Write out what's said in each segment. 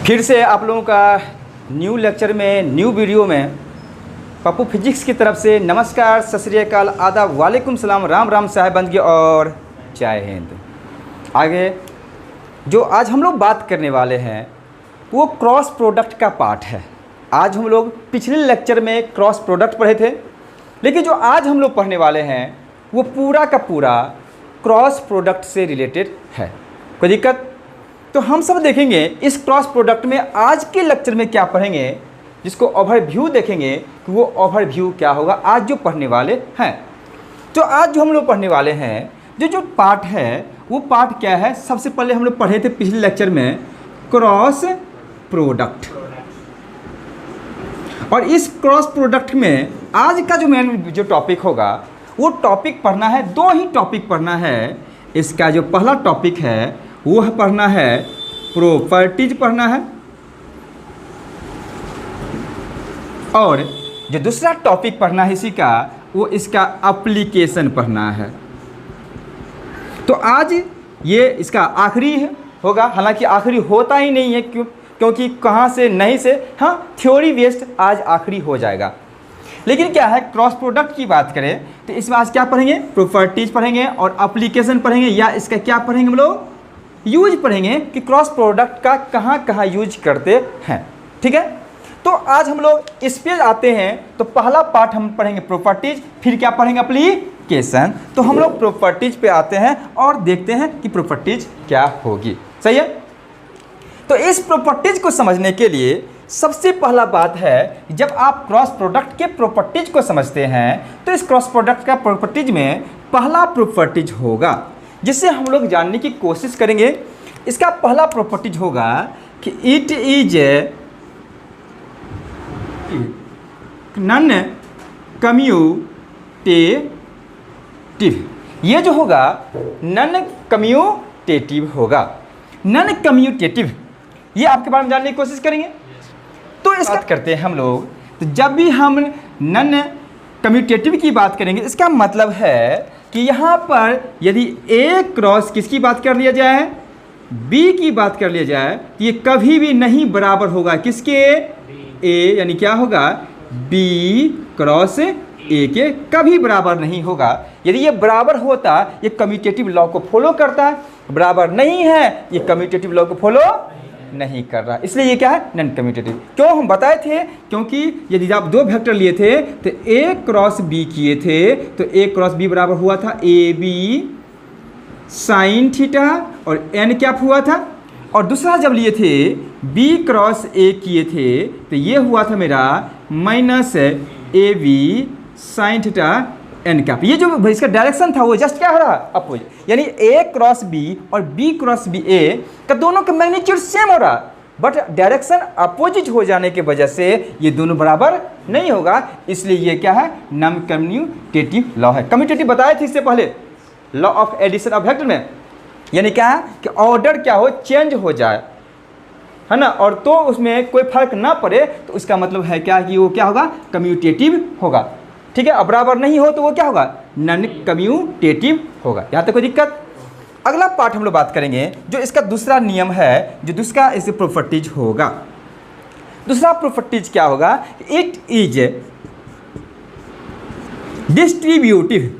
फिर से आप लोगों का न्यू लेक्चर में न्यू वीडियो में पप्पू फिजिक्स की तरफ से नमस्कार, सत श्री अकाल, आदाब, वालेकुम सलाम, राम राम, साहेब बंदगी और जय हिंद। आगे जो आज हम लोग बात करने वाले हैं वो क्रॉस प्रोडक्ट का पार्ट है। आज हम लोग पिछले लेक्चर में क्रॉस प्रोडक्ट पढ़े थे, लेकिन जो आज हम लोग पढ़ने वाले हैं वो पूरा का पूरा क्रॉस प्रोडक्ट से रिलेटेड है। कोई दिक्कत? तो हम सब देखेंगे इस क्रॉस प्रोडक्ट में आज के लेक्चर में क्या पढ़ेंगे, जिसको ओवरव्यू देखेंगे कि वो ओवरव्यू क्या होगा आज जो पढ़ने वाले हैं। तो आज जो हम लोग पढ़ने वाले हैं जो पार्ट है वो पार्ट क्या है। सबसे पहले हम लोग पढ़े थे पिछले लेक्चर में क्रॉस प्रोडक्ट, और इस क्रॉस प्रोडक्ट में आज का जो मेन जो टॉपिक होगा वो टॉपिक पढ़ना है, दो ही टॉपिक पढ़ना है। इसका जो पहला टॉपिक है वो पढ़ना है प्रॉपर्टीज पढ़ना है, और जो दूसरा टॉपिक पढ़ना है इसी का वो इसका एप्लीकेशन पढ़ना है। तो आज ये इसका आखिरी होगा, हालांकि आखिरी होता ही नहीं है क्योंकि कहाँ से नहीं से हाँ थ्योरी बेस्ड आज आखिरी हो जाएगा। लेकिन क्या है, क्रॉस प्रोडक्ट की बात करें तो इसमें आज क्या पढ़ेंगे, प्रॉपर्टीज पढ़ेंगे और एप्लीकेशन पढ़ेंगे, या इसका क्या पढ़ेंगे हम लोग, यूज पढ़ेंगे कि क्रॉस प्रोडक्ट का कहाँ कहाँ यूज करते हैं। ठीक है, तो आज हम लोग इस पे आते हैं। तो पहला पार्ट हम पढ़ेंगे प्रॉपर्टीज, फिर क्या पढ़ेंगे, एप्लीकेशन। तो हम लोग प्रॉपर्टीज पे आते हैं और देखते हैं कि प्रॉपर्टीज क्या होगी। सही है, तो इस प्रॉपर्टीज को समझने के लिए सबसे पहला बात है, जब आप क्रॉस प्रोडक्ट के प्रॉपर्टीज को समझते हैं तो इस क्रॉस प्रोडक्ट का प्रॉपर्टीज में पहला प्रॉपर्टीज होगा जिसे हम लोग जानने की कोशिश करेंगे। इसका पहला प्रॉपर्टीज होगा कि इट इज नॉन कम्यूटेटिव। ये जो होगा नॉन कम्यूटेटिव होगा। नॉन कम्यूटेटिव ये आपके बारे में जानने की कोशिश करेंगे। तो इस बात करते हैं हम लोग, तो जब भी हम नॉन कम्यूटेटिव की बात करेंगे इसका मतलब है कि यहाँ पर यदि ए क्रॉस किसकी बात कर लिया जाए, बी की बात कर लिया जाए, तो ये कभी भी नहीं बराबर होगा किसके, ए, यानी क्या होगा, बी क्रॉस ए के कभी बराबर नहीं होगा। यदि ये बराबर होता ये कम्यूटेटिव लॉ को फॉलो करता, बराबर नहीं है ये कम्यूटेटिव लॉ को फॉलो नहीं कर रहा, इसलिए ये क्या है, नॉन कम्यूटेटिव। क्यों हम बताए थे, क्योंकि यदि आप दो वेक्टर लिए थे तो ए क्रॉस बी किए थे तो ए क्रॉस बी बराबर हुआ था ए बी साइन थीटा, और एन क्या हुआ था, और दूसरा जब लिए थे बी क्रॉस ए किए थे तो ये हुआ था मेरा minus A B sine theta N cap. ये जो इसका डायरेक्शन था वो जस्ट क्या हो रहा, अपोजिट, यानी ए क्रॉस बी और बी क्रॉस बी ए का दोनों का मैग्नीट्यूड सेम हो रहा, बट डायरेक्शन अपोजिट हो जाने की वजह से ये दोनों बराबर नहीं होगा। इसलिए ये क्या है, नॉन कम्यूटेटिव लॉ है। कम्यूटेटिव बताए थे इससे पहले, law of addition of vector में, यानी क्या है कि ऑर्डर क्या हो, चेंज हो जाए, है ना, और तो उसमें कोई फर्क ना पड़े तो उसका मतलब है क्या कि वो क्या होगा, कम्यूटेटिव होगा। ठीक है, अब बराबर नहीं हो तो वो क्या होगा, नॉन कम्यूटेटिव होगा। यहाँ तक कोई दिक्कत? अगला पार्ट हम लोग बात करेंगे जो इसका दूसरा नियम है, जो दूसरा इसके प्रॉपर्टीज होगा। दूसरा प्रॉपर्टीज क्या होगा, इट इज डिस्ट्रीब्यूटिव।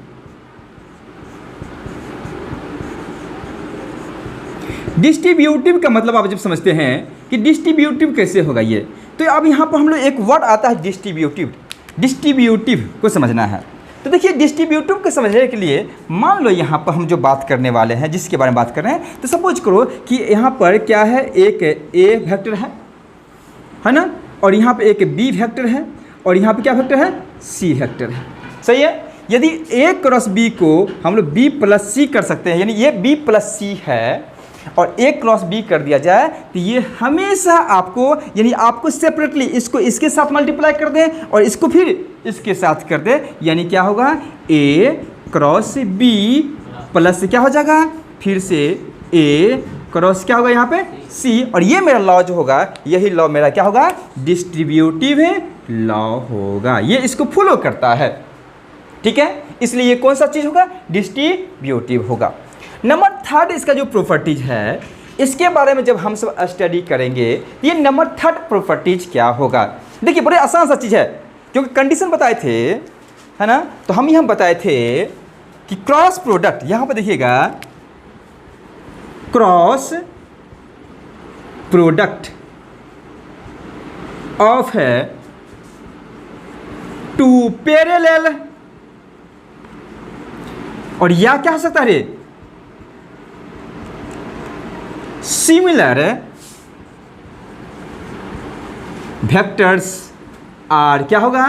डिस्ट्रीब्यूटिव का मतलब आप जब समझते हैं कि डिस्ट्रीब्यूटिव कैसे होगा ये, तो अब यहाँ पर हम लोग एक वर्ड आता है डिस्ट्रीब्यूटिव। डिस्ट्रीब्यूटिव को समझना है तो देखिए, डिस्ट्रीब्यूटिव को समझने के लिए मान लो यहाँ पर हम जो बात करने वाले हैं, जिसके बारे में बात कर रहे हैं, तो सपोज करो कि यहाँ पर क्या है, एक ए वेक्टर है ना, और यहाँ पे एक बी वेक्टर है, और यहाँ पे क्या वेक्टर है, सी वेक्टर है। सही है, यदि ए क्रॉस बी को हम लोग बी प्लस सी कर सकते हैं, यानी ये बी प्लस सी है और ए क्रॉस बी कर दिया जाए तो ये हमेशा आपको, यानी आपको सेपरेटली इसको इसके साथ मल्टीप्लाई कर दें और इसको फिर इसके साथ कर दें, यानी क्या होगा, ए क्रॉस बी प्लस क्या हो जाएगा, फिर से ए क्रॉस क्या होगा यहाँ पे सी, और ये मेरा लॉ जो होगा, यही लॉ मेरा क्या होगा, डिस्ट्रीब्यूटिव लॉ होगा। ये इसको फॉलो करता है। ठीक है, इसलिए ये कौन सा चीज़ होगा, डिस्ट्रीब्यूटिव होगा। नंबर थर्ड इसका जो प्रॉपर्टीज है इसके बारे में जब हम सब स्टडी करेंगे, ये नंबर थर्ड प्रॉपर्टीज क्या होगा। देखिए बड़े आसान सा चीज़ है, क्योंकि कंडीशन बताए थे, है ना। तो हम यहाँ बताए थे कि क्रॉस प्रोडक्ट, यहाँ पर देखिएगा क्रॉस प्रोडक्ट ऑफ है टू पैरेलल, और या क्या हो सकता है रे, सिमिलर वेक्टर्स आर क्या होगा,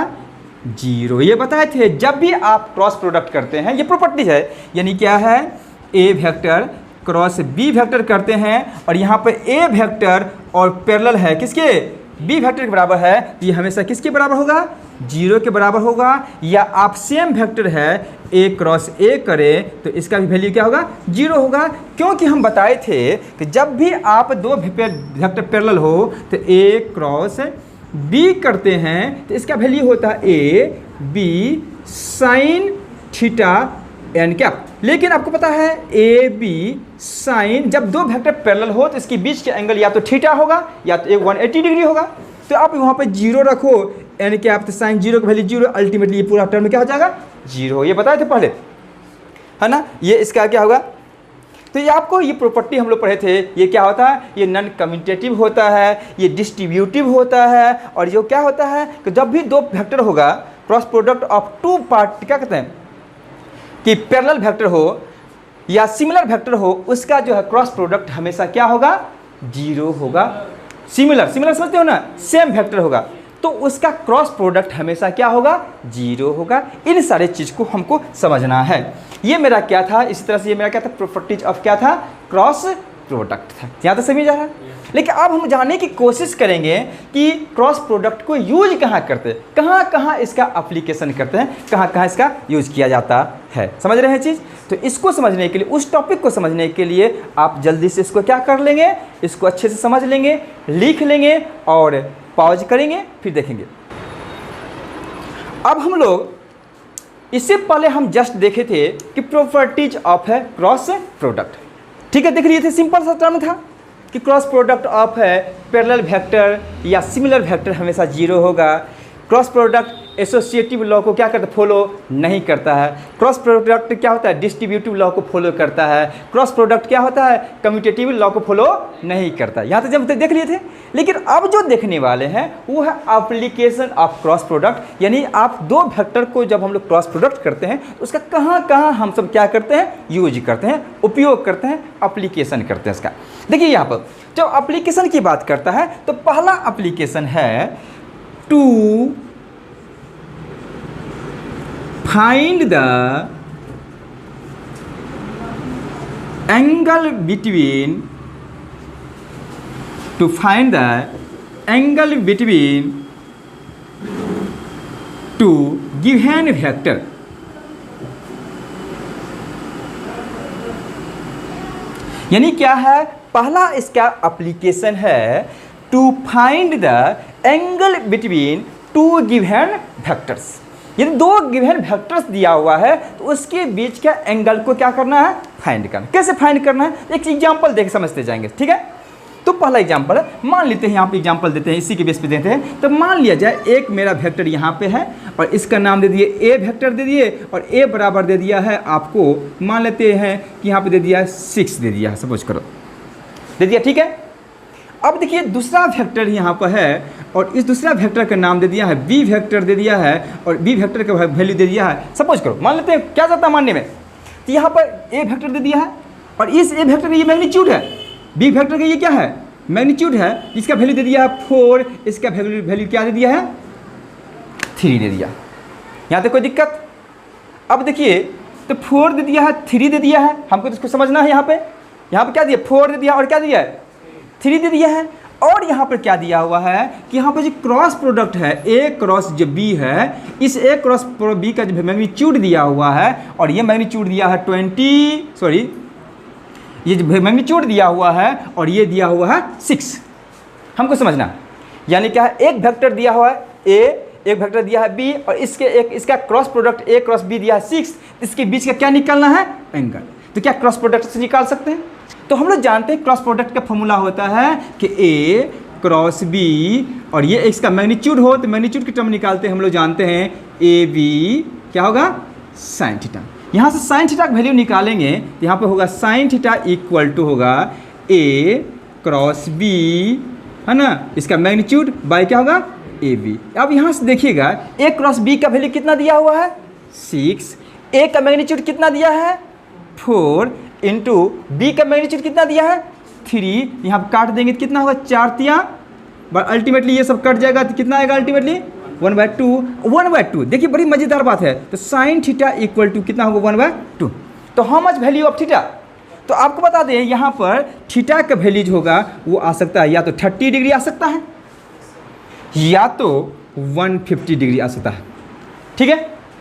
जीरो। ये बताए थे जब भी आप क्रॉस प्रोडक्ट करते हैं, ये प्रॉपर्टी है, यानी क्या है, ए वेक्टर क्रॉस बी वेक्टर करते हैं, और यहाँ पर ए वेक्टर और पैरेलल है किसके, बी वेक्टर के बराबर है, ये हमेशा किसके बराबर होगा, जीरो के बराबर होगा। या आप सेम वेक्टर है ए क्रॉस ए करें तो इसका भी वैल्यू क्या होगा, जीरो होगा। क्योंकि हम बताए थे कि जब भी आप दो वेक्टर पैरेलल हो तो ए क्रॉस बी करते हैं तो इसका वैल्यू होता है A B sine theta N cap. लेकिन आपको पता है ए बी साइन, जब दो वेक्टर पैरेलल हो तो इसके बीच के एंगल या तो थीटा होगा या तो 180 डिग्री होगा। तो आप वहाँ पे जीरो रखो, एन कैप तो साइन जीरो की वैल्यू जीरो, अल्टीमेटली ये पूरा टर्म क्या हो जाएगा, जीरो। ये बताए थे पहले, है ना। ये इसका क्या होगा, तो ये आपको ये प्रॉपर्टी हम लोग पढ़े थे, ये क्या होता है, ये नॉन कम्यूटेटिव होता है, ये डिस्ट्रीब्यूटिव होता है, और जो क्या होता है कि जब भी दो वेक्टर होगा cross product of two part, क्या कहते हैं कि पैरेलल वेक्टर हो या सिमिलर वेक्टर हो, उसका जो है क्रॉस प्रोडक्ट हमेशा क्या होगा, जीरो होगा। सिमिलर समझते हो ना, सेम वेक्टर होगा तो उसका क्रॉस प्रोडक्ट हमेशा क्या होगा, जीरो होगा। इन सारे चीज़ को हमको समझना है। ये मेरा क्या था, इसी तरह से ये मेरा क्या था, प्रॉपर्टीज ऑफ क्या था, क्रॉस प्रोडक्ट था। यहाँ तो समझ आ रहा है। लेकिन अब हम जानने की कोशिश करेंगे कि क्रॉस प्रोडक्ट को यूज कहाँ करते हैं, कहाँ कहाँ इसका एप्लीकेशन करते हैं, कहाँ कहाँ इसका यूज किया जाता है। समझ रहे हैं चीज़। तो इसको समझने के लिए, उस टॉपिक को समझने के लिए आप जल्दी से इसको क्या कर लेंगे, इसको अच्छे से समझ लेंगे, लिख लेंगे और पॉज करेंगे, फिर देखेंगे। अब हम लोग इससे पहले हम जस्ट देखे थे कि प्रॉपर्टीज ऑफ है क्रॉस प्रोडक्ट, ठीक है, देख लिए थे। सिंपल सा टर्म था कि क्रॉस प्रोडक्ट ऑफ है पैरेलल वेक्टर या सिमिलर वेक्टर हमेशा जीरो होगा। क्रॉस प्रोडक्ट एसोसिएटिव लॉ को क्या करता है, फॉलो नहीं करता है। क्रॉस प्रोडक्ट क्या होता है, डिस्ट्रीब्यूटिव लॉ को फॉलो करता है। क्रॉस प्रोडक्ट क्या होता है, कम्यूटेटिव लॉ को फॉलो नहीं करता है। यहाँ तक जब तक देख लिए थे। लेकिन अब जो देखने वाले हैं वो है एप्लीकेशन ऑफ क्रॉस प्रोडक्ट, यानी आप दो वेक्टर को जब हम लोग क्रॉस प्रोडक्ट करते हैं तो उसका कहाँ कहाँ हम सब क्या करते हैं, यूज करते हैं, उपयोग करते हैं, एप्लीकेशन करते हैं इसका। देखिए यहाँ पर जब एप्लीकेशन की बात करता है तो पहला एप्लीकेशन है to find the angle between, to find the angle between two given vector। यानी क्या है, पहला इसका एप्लीकेशन है to find the angle between two given vectors. यदि दो गिवन वेक्टर्स दिया हुआ है तो उसके बीच का एंगल को क्या करना है, फाइंड करना। कैसे फाइंड करना है, एक एग्जांपल देख समझते जाएंगे, ठीक है। तो पहला एग्जांपल है, मान लेते हैं यहाँ पे एग्जांपल देते हैं, इसी के बेस पे देते हैं। तो मान लिया जाए एक मेरा वेक्टर यहाँ पे है और इसका नाम दे दिए ए वेक्टर दे दिए, और ए बराबर दे दिया है आपको, मान लेते हैं कि यहाँ पे दे दिया है 6 दे दिया है, सपोज करो दे दिया, ठीक है। अब देखिए दूसरा वेक्टर यहाँ पर है और इस दूसरा वेक्टर का नाम दे दिया है बी वेक्टर दे दिया है, और बी वेक्टर का वैल्यू दे दिया है, सपोज करो मान लेते हैं क्या जाता है मानने में, तो यहाँ पर ए वेक्टर दे दिया है और इस ए वेक्टर का ये मैग्नीट्यूड है, बी वेक्टर का ये क्या है, मैग्नीट्यूड है, इसका वैल्यू दे दिया है 4, इसका वैल्यू क्या दे दिया है 3 दे दिया। यहाँ तक कोई दिक्कत। अब देखिए तो 4 दे दिया है, 3 दे दिया है, हमको तो इसको समझना है। यहाँ पे क्या दिया, 4 दे दिया और क्या दिया है 3 दे दिया है। और यहाँ पर क्या दिया हुआ है कि यहाँ पर जो क्रॉस प्रोडक्ट है ए क्रॉस जो बी है, इस ए क्रॉस बी का जो मैग्नीट्यूड दिया हुआ है, और ये मैग्नीट्यूड दिया है ये जो मैग्नीट्यूड दिया हुआ है और ये दिया हुआ है 6, हमको समझना। यानी क्या है, एक वेक्टर दिया हुआ है ए, एक वेक्टर दिया है बी, और इसका cross product A cross B दिया है 6, इसके बीच का क्या निकालना है, एंगल। तो क्या क्रॉस प्रोडक्ट से निकाल सकते हैं? तो हम लोग जानते हैं क्रॉस प्रोडक्ट का फॉर्मूला होता है कि ए क्रॉस बी, और ये इसका मैग्नीट्यूड हो तो मैग्नीट्यूड की टर्म निकालते हैं हम लोग जानते हैं ए बी क्या होगा साइन थीटा। यहाँ से साइन थीटा का वैल्यू निकालेंगे तो यहाँ पे होगा साइन थीटा इक्वल टू होगा ए क्रॉस बी, है ना, इसका मैग्नीट्यूड बाय क्या होगा ए बी। अब यहाँ से देखिएगा ए क्रॉस बी का वैल्यू कितना दिया हुआ है 6, ए का मैग्नीट्यूड कितना दिया है 4 इंटू बी का मैग्नीट्यूड कितना दिया है 3, यहाँ पर काट देंगे तो कितना होगा 4 तिया, बट अल्टीमेटली ये सब कट जाएगा तो कितना आएगा अल्टीमेटली 1/2। देखिए बड़ी मज़ेदार बात है। तो साइन थीटा इक्वल टू कितना होगा 1/2। तो how much value of theta? तो आपको बता दें यहाँ पर थीटा का वैल्यू जो होगा वो आ सकता है या तो 30 डिग्री आ सकता है या तो 150 डिग्री आ सकता है। ठीक है,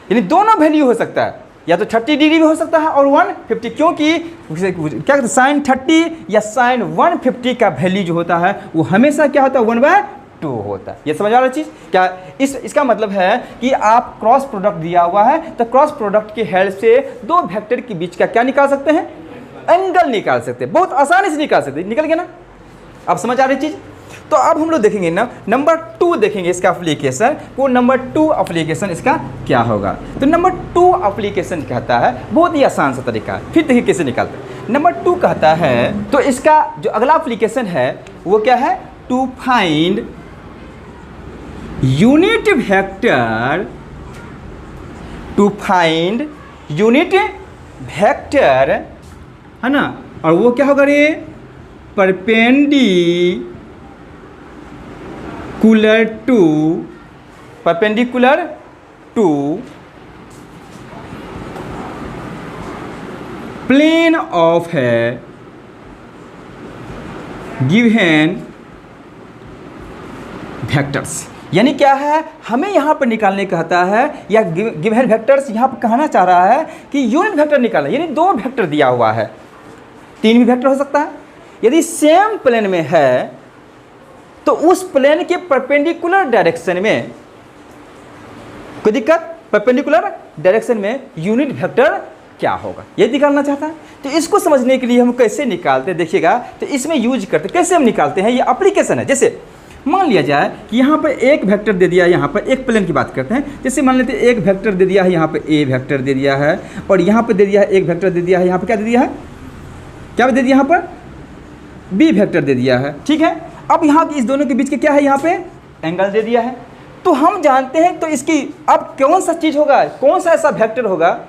यानी दोनों वैल्यू हो सकता है, या तो 30 डिग्री भी हो सकता है और 150, क्योंकि क्या कहते हैं साइन 30 या साइन 150 का वैल्यू जो होता है वो हमेशा क्या होता है 1/2 होता है। ये समझ आ रहा चीज़ क्या? इसका मतलब है कि आप क्रॉस प्रोडक्ट दिया हुआ है तो क्रॉस प्रोडक्ट की हेल्प से दो वेक्टर के बीच का क्या निकाल सकते हैं, एंगल निकाल सकते हैं, बहुत आसानी से निकाल सकते हैं। निकल गया ना? आप समझ आ रही चीज़? तो अब हम लोग देखेंगे ना नंबर 2 देखेंगे इसका एप्लीकेशन, वो नंबर 2 एप्लीकेशन इसका क्या होगा। तो नंबर 2 एप्लीकेशन कहता है बहुत ही आसान सा तरीका है, फिर देखिए कैसे निकालते हैं। नंबर 2 कहता है तो इसका जो अगला एप्लीकेशन है वो क्या है, to find unit vector, to find unit vector, है ना, और वो क्या होगा रे परपेंडिकुलर टू प्लेन ऑफ है गिवन वेक्टर्स। यानी क्या है, हमें यहाँ पर निकालने कहता है या गिवन वेक्टर्स यहाँ पर कहना चाह रहा है कि यूनिट वेक्टर निकालना, यानी दो वेक्टर दिया हुआ है, 3 भी वेक्टर हो सकता है। यदि सेम प्लेन में है तो उस प्लेन के परपेंडिकुलर डायरेक्शन में कोई दिक्कत, परपेंडिकुलर डायरेक्शन में यूनिट वेक्टर क्या होगा ये निकालना चाहता है। तो इसको समझने के लिए हम कैसे निकालते हैं देखिएगा, तो इसमें यूज करते कैसे हम निकालते हैं, ये एप्लीकेशन है। जैसे मान लिया जाए कि यहाँ पर एक वेक्टर दे दिया है, यहाँ पर एक प्लेन की बात करते हैं, जैसे मान लेते हैं एक वेक्टर दे दिया है, यहाँ पर ए वेक्टर दे दिया है, और यहाँ पर दे दिया है एक वेक्टर दे दिया है, यहाँ पर क्या दे दिया है, क्या दे दिया यहाँ पर बी वेक्टर दे दिया है। ठीक है, अब यहाँ इस दोनों के बीच के क्या है, यहाँ पे एंगल दे दिया है। तो हम जानते हैं तो इसकी अब कौन सा चीज़ होगा, कौन सा ऐसा वेक्टर होगा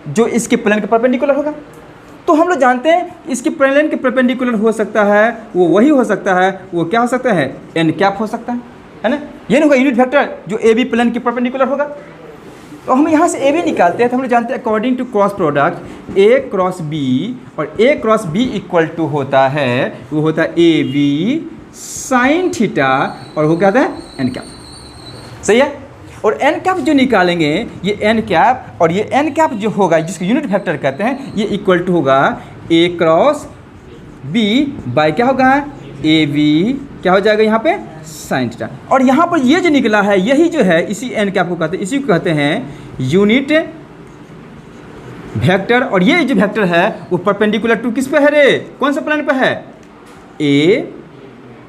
जो इसके प्लेन के परपेंडिकुलर होगा। तो हम लोग जानते हैं इसकी प्लेन के परपेंडिकुलर हो सकता है, वो वही हो सकता है, वो क्या हो सकता है एन कैप हो सकता है ना। ये नहीं होगा यूनिट वेक्टर जो ए बी प्लेन के परपेंडिकुलर होगा। तो हम यहाँ से ए बी निकालते हैं तो हम लोग जानते हैं according to cross product A cross B, और A cross B equal to होता है, वो होता है ए बी साइन थीटा, और वो क्या होता है एन कैप। सही है, और एन कैप जो निकालेंगे ये एन कैप, और ये एन कैप जो होगा जिसको यूनिट वेक्टर कहते हैं, ये इक्वल टू होगा ए क्रॉस बी बाय क्या होगा ए बी, क्या हो जाएगा यहाँ पे साइन थीटा। और यहाँ पर ये जो निकला है यही जो है इसी एन कैप को कहते हैं, इसी को कहते हैं यूनिट वेक्टर। और ये जो वेक्टर है वो परपेंडिकुलर टू किस पे है रे, कौन सा प्लेन पे है, ए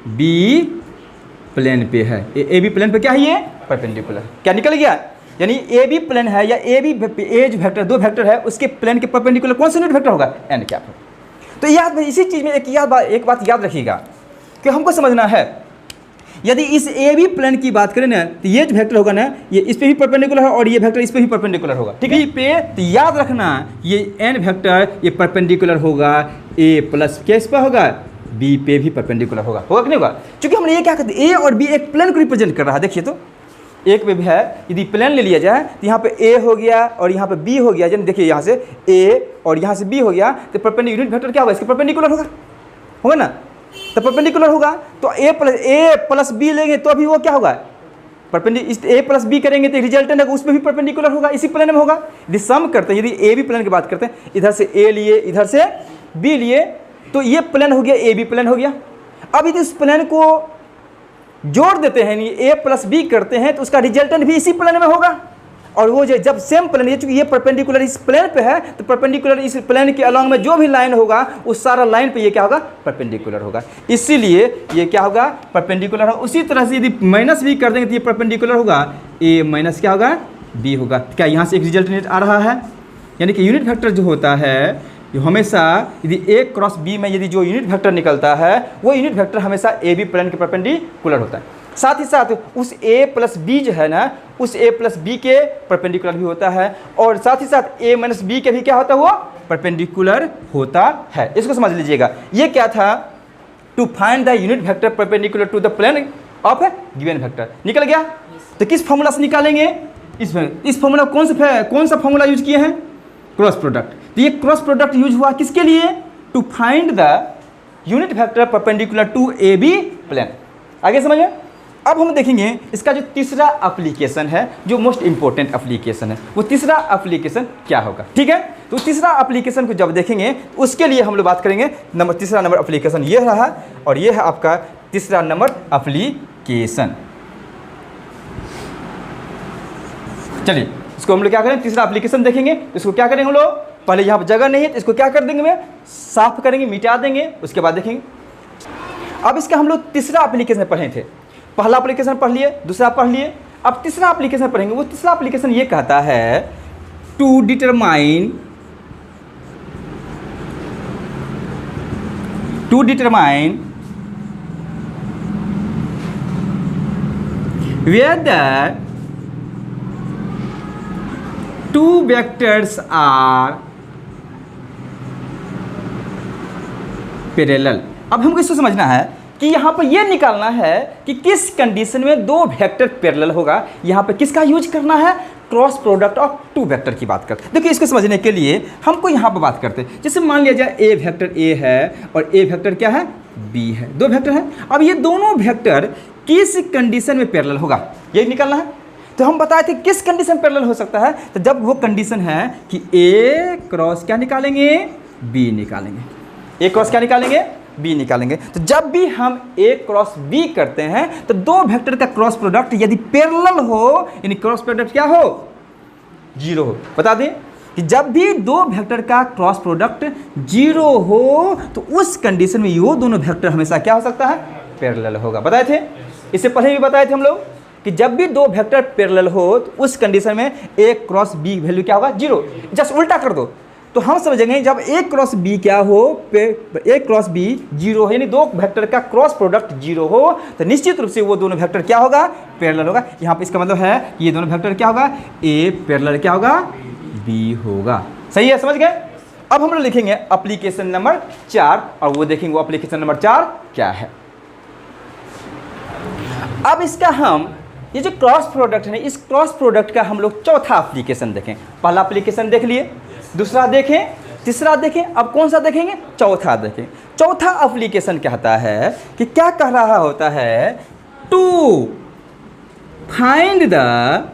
बी प्लेन पे है। ए बी प्लेन पे क्या है, ये परपेंडिकुलर। क्या निकल गया, यानी ए बी प्लेन है या ए बी ए जो वेक्टर दो वेक्टर है उसके प्लेन के परपेंडिकुलर कौन सा यूनिट वेक्टर होगा, एन कैप। तो याद इसी चीज़ में एक बात याद रखिएगा कि हमको समझना है, यदि इस ए बी प्लेन की बात करें ना तो ये जो वेक्टर होगा ना ये इस पे भी परपेंडिकुलर है और ये वेक्टर इस पे भी परपेंडिकुलर होगा। ठीक है, पे तो याद रखना ये एन वेक्टर ये परपेंडिकुलर होगा ए प्लस किस पे होगा, बी पे भी परपेंडिकुलर होगा कि नहीं होगा। क्योंकि हमने ये क्या कहते हैं, ए और बी एक प्लेन को रिप्रेजेंट कर रहा है। देखिए तो एक पे भी है, यदि प्लेन ले लिया जाए तो यहाँ पे ए हो गया और यहाँ पे बी हो गया, जब देखिए यहाँ से ए और यहाँ से बी हो गया तो परपेंडिकुलर यूनिट वेक्टर क्या होगा, इसके परपेंडिकुलर होगा ना, तो परपेंडिकुलर होगा। तो ए प्लस बी लेंगे तो अभी वो क्या होगा परपेंडिकुलर, ए प्लस बी करेंगे तो रिजल्टेंट होगा उस पर भी परपेंडिकुलर होगा, इसी प्लेन में होगा। यदि सम करते हैं, यदि ए बी प्लेन की बात करते हैं, इधर से ए लिए इधर से बी लिए तो ये प्लेन हो गया, ए बी प्लेन हो गया। अब यदि इस प्लेन को जोड़ देते हैं, ए प्लस बी करते हैं तो उसका रिजल्टेंट भी इसी प्लेन में होगा। और वो जब सेम प्लेन, ये चूंकि ये परपेंडिकुलर इस प्लेन पे है, तो परपेंडिकुलर इस प्लेन के अलॉन्ग में जो भी लाइन होगा उस सारा लाइन पे ये क्या होगा, परपेंडिकुलर होगा, इसीलिए ये क्या होगा, परपेंडिकुलर होगा। उसी तरह से यदि माइनस भी कर देंगे तो ये परपेंडिकुलर होगा, ए माइनस क्या होगा, बी होगा। क्या यहाँ से एक रिजल्ट आ रहा है, यानी कि यूनिट वेक्टर जो होता है जो हमेशा यदि ए क्रॉस बी में यदि जो यूनिट वेक्टर निकलता है वो यूनिट वेक्टर हमेशा ए बी प्लेन के परपेंडिकुलर होता है। साथ ही साथ उस a प्लस बी जो है ना, उस a प्लस बी के परपेंडिकुलर भी होता है, और साथ ही साथ a माइनस बी के भी क्या होता है, वो परपेंडिकुलर होता है। इसको समझ लीजिएगा। ये क्या था, to find the unit vector perpendicular to the plane of given vector. निकल गया। तो किस फॉर्मूला से निकालेंगे, इस फॉर्मूला कौन सा फॉर्मूला यूज किए हैं, क्रॉस प्रोडक्ट। तो ये क्रॉस प्रोडक्ट यूज हुआ किसके लिए, to find the unit vector perpendicular to A B plane. आगे समझ में। अब हम देखेंगे इसका जो तीसरा एप्लीकेशन है, जो मोस्ट इंपॉर्टेंट एप्लीकेशन है, वो तीसरा एप्लीकेशन क्या होगा। ठीक है, तो तीसरा एप्लीकेशन को जब देखेंगे उसके लिए हम लोग बात करेंगे। तीसरा नंबर एप्लीकेशन ये रहा, और ये है आपका तीसरा नंबर एप्लीकेशन। चलिए इसको हम लोग क्या करें, तीसरा एप्लीकेशन देखेंगे। इसको क्या करेंगे हम लोग, पहले यहाँ पर जगह नहीं है तो इसको क्या कर देंगे, मैं साफ करेंगे, मिटा देंगे, उसके बाद देखेंगे। अब इसका हम लोग तीसरा एप्लीकेशन पढ़े थे। पहला एप्लीकेशन पढ़ लिए, दूसरा पढ़ लिए, अब तीसरा एप्लीकेशन पढ़ेंगे। वो तीसरा एप्लीकेशन ये कहता है to determine whether two vectors are parallel. अब हमको इसको समझना है कि यहाँ पर ये निकालना है कि किस कंडीशन में दो वेक्टर पैरेलल होगा। यहाँ पे किसका यूज करना है, cross product of two vector की बात करते हैं। देखिए इसको समझने के लिए हमको यहाँ पर बात करते हैं। जैसे मान लिया जाए ए वेक्टर ए है और ए वेक्टर क्या है, बी है, दो वेक्टर है। अब ये दोनों वेक्टर किस कंडीशन में पैरेलल होगा, ये निकालना है। तो हम बताए थे किस कंडीशन पैरेलल हो सकता है, तो जब वो कंडीशन है कि ए क्रॉस क्या निकालेंगे, बी निकालेंगे। ए क्रॉस क्या निकालेंगे, बी निकालेंगे। तो जब भी हम ए क्रॉस बी करते हैं तो दो वेक्टर का क्रॉस प्रोडक्ट यदि पैरेलल हो, यानी क्रॉस प्रोडक्ट क्या हो, जीरो हो। बता दें कि जब भी दो वेक्टर का क्रॉस प्रोडक्ट जीरो हो तो उस कंडीशन में वो दोनों वेक्टर हमेशा क्या हो सकता है, पैरेलल होगा। बताए थे, इससे पहले भी बताए थे हम लोग कि जब भी दो वेक्टर पैरेलल हो तो उस कंडीशन में ए क्रॉस बी वैल्यू क्या होगा, जीरो। जस्ट उल्टा कर दो तो हम समझेंगे जब ए क्रॉस बी क्या हो, ए क्रॉस बी जीरो हो, यानी दो वेक्टर का क्रॉस प्रोडक्ट जीरो हो, तो निश्चित रूप से वो दोनों वेक्टर क्या होगा, पैरेलल होगा। यहाँ पे इसका मतलब है कि ये दोनों वेक्टर क्या होगा, ए पैरेलल क्या होगा, बी होगा। सही है, समझ गए। अब हम लोग लिखेंगे एप्लीकेशन नंबर 4 और वो देखेंगे वो एप्लीकेशन नंबर 4 क्या है। अब इसका हम ये जो क्रॉस प्रोडक्ट है, इस क्रॉस प्रोडक्ट का हम लोग चौथा एप्लीकेशन देखें। पहला एप्लीकेशन देख लिए, दूसरा देखें, तीसरा देखें, अब कौन सा देखेंगे, चौथा देखें। चौथा एप्लीकेशन कहता है कि क्या कह रहा होता है, to find the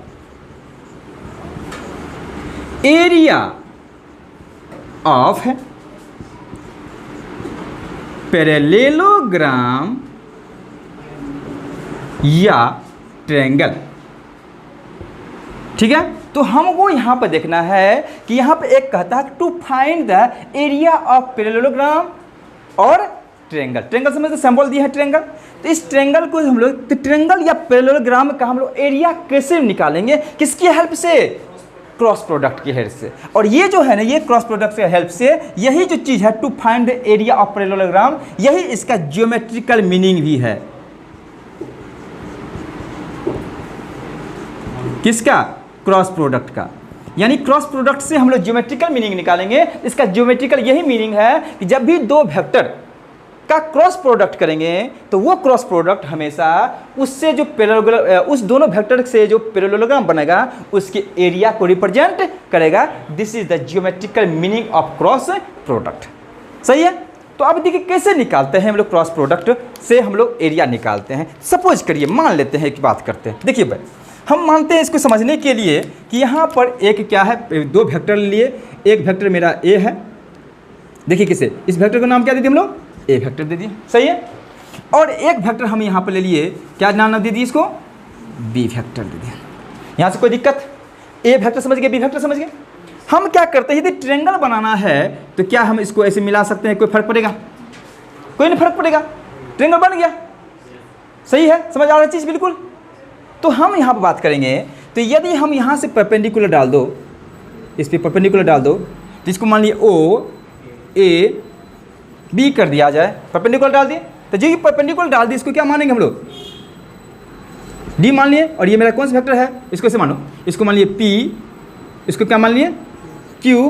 area of parallelogram या ट्रायंगल। ठीक है, तो हमको यहाँ पर देखना है कि यहाँ पे एक कहता है to find the area of parallelogram और ट्रायंगल। ट्रायंगल से मतलब सिंबल दिया है ट्रायंगल, तो इस ट्रायंगल को हम लोग, तो ट्रायंगल या पैरेललोग्राम का हम लोग एरिया कैसे निकालेंगे, किसकी हेल्प से, क्रॉस प्रोडक्ट की हेल्प से। और ये जो है ना, ये क्रॉस प्रोडक्ट की हेल्प से, यही जो चीज़ है to find the area of parallelogram, यही इसका ज्योमेट्रिकल मीनिंग भी है। किसका, क्रॉस प्रोडक्ट का। यानी क्रॉस प्रोडक्ट से हम लोग ज्योमेट्रिकल मीनिंग निकालेंगे। इसका ज्योमेट्रिकल यही मीनिंग है कि जब भी दो वेक्टर का क्रॉस प्रोडक्ट करेंगे तो वो क्रॉस प्रोडक्ट हमेशा उससे जो उस दोनों वेक्टर से जो पैरेललोग्राम बनेगा उसके एरिया को रिप्रेजेंट करेगा। This is the geometrical meaning of cross product. सही है। तो अब देखिए कैसे निकालते हैं हम लोग क्रॉस प्रोडक्ट से, हम लोग एरिया निकालते हैं। सपोज करिए, मान लेते हैं, एक बात करते हैं। देखिए भाई, हम मानते हैं इसको समझने के लिए कि यहाँ पर एक क्या है, दो वेक्टर लिए। एक वेक्टर मेरा ए है, देखिए किसे, इस वेक्टर का नाम क्या दे दिए हम लोग, ए वेक्टर दे दिए। सही है। और एक वेक्टर हम यहाँ पर ले लिए, क्या नाम दे दिए इसको, बी वेक्टर दे दिए। यहाँ से कोई दिक्कत, ए वेक्टर समझ गए, बी वेक्टर समझ गए। हम क्या करते हैं, यदि ट्रायंगल बनाना है तो क्या हम इसको ऐसे मिला सकते हैं, कोई फर्क पड़ेगा? कोई नहीं फर्क पड़ेगा, ट्रायंगल बन गया। सही है, समझ आ रहा है चीज़ बिल्कुल। तो हम यहाँ पर बात करेंगे, तो यदि हम यहाँ से परपेंडिकुलर डाल दो, इस पर परपेंडिकुलर डाल दो, तो इसको मान लिए ओ ए बी कर दिया जाए, परपेंडिकुलर डाल दिए, तो जो परपेंडिकुलर डाल दिए इसको क्या मानेंगे हम लोग? डी मान लिए। और ये मेरा कौन सा वेक्टर है, इसको ऐसे मानो, इसको मान लिए पी, इसको क्या मान लिए क्यू,